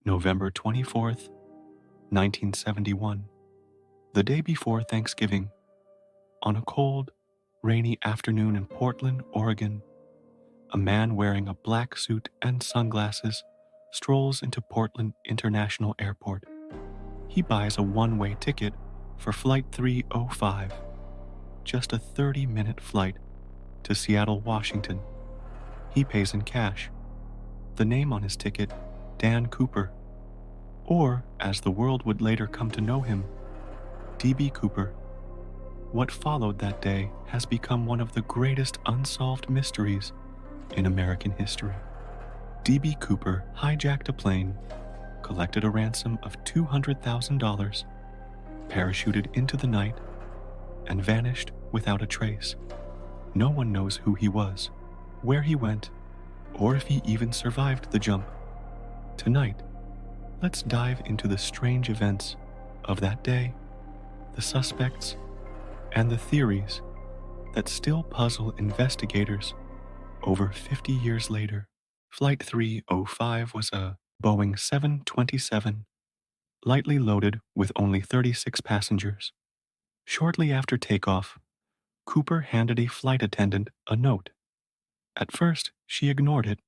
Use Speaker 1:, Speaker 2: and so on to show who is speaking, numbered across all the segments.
Speaker 1: November 24th, 1971, the day before Thanksgiving. On a cold, rainy afternoon in Portland, Oregon, a man wearing a black suit and sunglasses strolls into Portland International Airport. He buys a one-way ticket for Flight 305, just a 30-minute flight to Seattle, Washington. He pays in cash. The name on his ticket, Dan Cooper, or, as the world would later come to know him, D.B. Cooper. What followed that day has become one of the greatest unsolved mysteries in American history. D.B. Cooper hijacked a plane, collected a ransom of $200,000, parachuted into the night, and vanished without a trace. No one knows who he was, where he went, or if he even survived the jump. Tonight, let's dive into the strange events of that day, the suspects, and the theories that still puzzle investigators over 50 years later. Flight 305 was a Boeing 727, lightly loaded with only 36 passengers. Shortly after takeoff, Cooper handed a flight attendant a note. At first, she ignored it,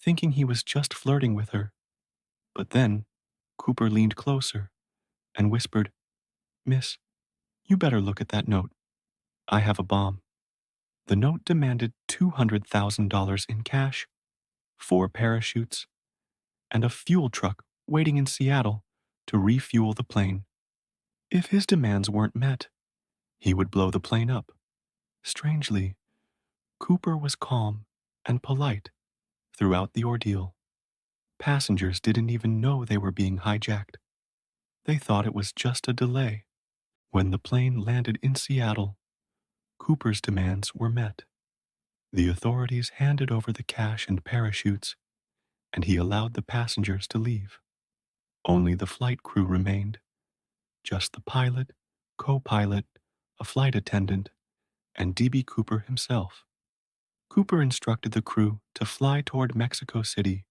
Speaker 1: thinking he was just flirting with her. But then, Cooper leaned closer and whispered, "Miss, you better look at that note. I have a bomb." The note demanded $200,000 in cash, 4 parachutes, and a fuel truck waiting in Seattle to refuel the plane. If his demands weren't met, he would blow the plane up. Strangely, Cooper was calm and polite throughout the ordeal. Passengers didn't even know they were being hijacked. They thought it was just a delay. When the plane landed in Seattle, Cooper's demands were met. The authorities handed over the cash and parachutes, and he allowed the passengers to leave. Only the flight crew remained, just the pilot, co-pilot, a flight attendant, and D.B. Cooper himself. Cooper instructed the crew to fly toward Mexico City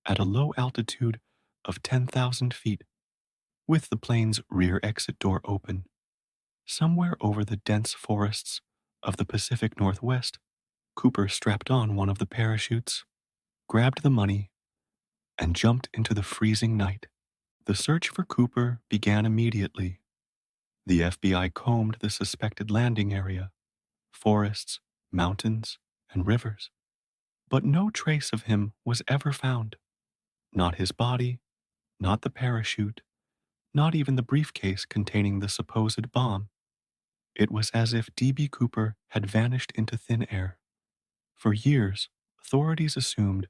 Speaker 1: at a low altitude of 10,000 feet, with the plane's rear exit door open. Somewhere over the dense forests of the Pacific Northwest, Cooper strapped on one of the parachutes, grabbed the money, and jumped into the freezing night. The search for Cooper began immediately. The FBI combed the suspected landing area, forests, mountains, and rivers. But no trace of him was ever found. Not his body, not the parachute, not even the briefcase containing the supposed bomb. It was as if D.B. Cooper had vanished into thin air. For years, authorities assumed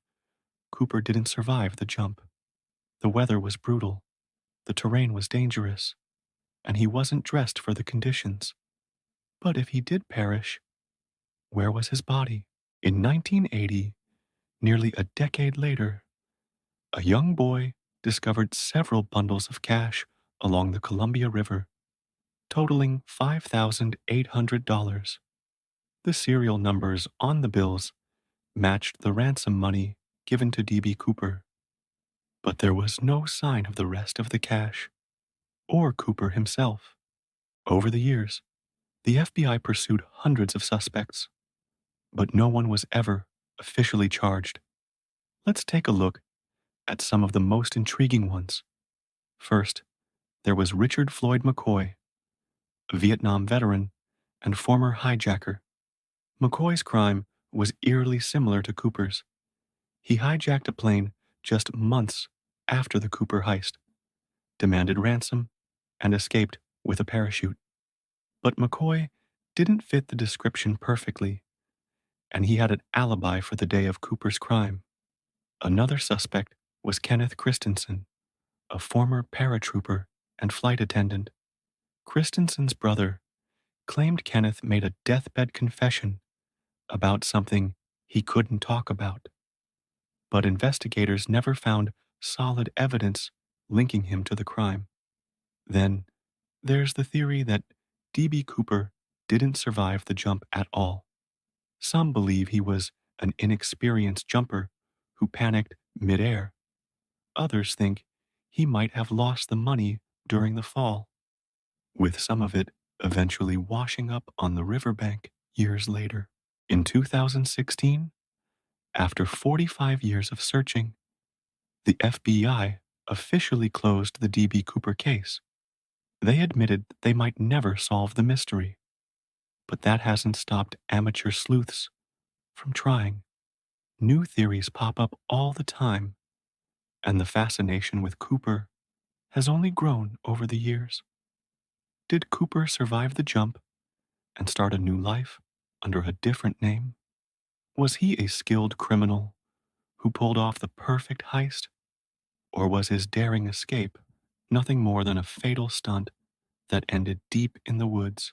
Speaker 1: Cooper didn't survive the jump. The weather was brutal, the terrain was dangerous, and he wasn't dressed for the conditions. But if he did perish, where was his body? In 1980, nearly a decade later, a young boy discovered several bundles of cash along the Columbia River, totaling $5,800. The serial numbers on the bills matched the ransom money given to D.B. Cooper. But there was no sign of the rest of the cash, or Cooper himself. Over the years, the FBI pursued hundreds of suspects, but no one was ever officially charged. Let's take a look at some of the most intriguing ones. First, there was Richard Floyd McCoy, a Vietnam veteran and former hijacker. McCoy's crime was eerily similar to Cooper's. He hijacked a plane just months after the Cooper heist, demanded ransom, and escaped with a parachute. But McCoy didn't fit the description perfectly, and he had an alibi for the day of Cooper's crime. Another suspect was Kenneth Christensen, a former paratrooper and flight attendant. Christensen's brother claimed Kenneth made a deathbed confession about something he couldn't talk about, but investigators never found solid evidence linking him to the crime. Then, there's the theory that D.B. Cooper didn't survive the jump at all. Some believe he was an inexperienced jumper who panicked mid-air. others think he might have lost the money during the fall, with some of it eventually washing up on the riverbank years later. In 2016, after 45 years of searching, the FBI officially closed the D.B. Cooper case. They admitted that they might never solve the mystery, but that hasn't stopped amateur sleuths from trying. New theories pop up all the time, and the fascination with Cooper has only grown over the years. Did Cooper survive the jump and start a new life under a different name? Was he a skilled criminal who pulled off the perfect heist? Or was his daring escape nothing more than a fatal stunt that ended deep in the woods,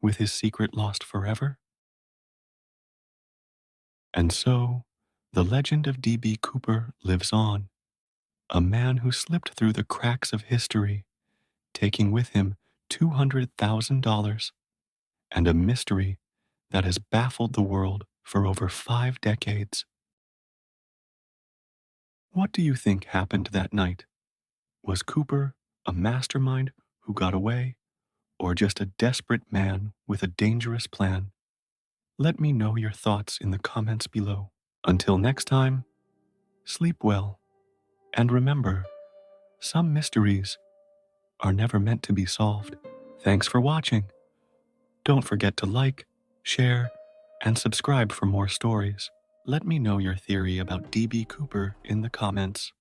Speaker 1: with his secret lost forever? And so, the legend of D.B. Cooper lives on, a man who slipped through the cracks of history, taking with him $200,000 and a mystery that has baffled the world for over 5 decades. What do you think happened that night? Was Cooper a mastermind who got away, or just a desperate man with a dangerous plan? Let me know your thoughts in the comments below. Until next time, sleep well, and remember, some mysteries are never meant to be solved. Thanks for watching. Don't forget to like, share, and subscribe for more stories. Let me know your theory about D.B. Cooper in the comments.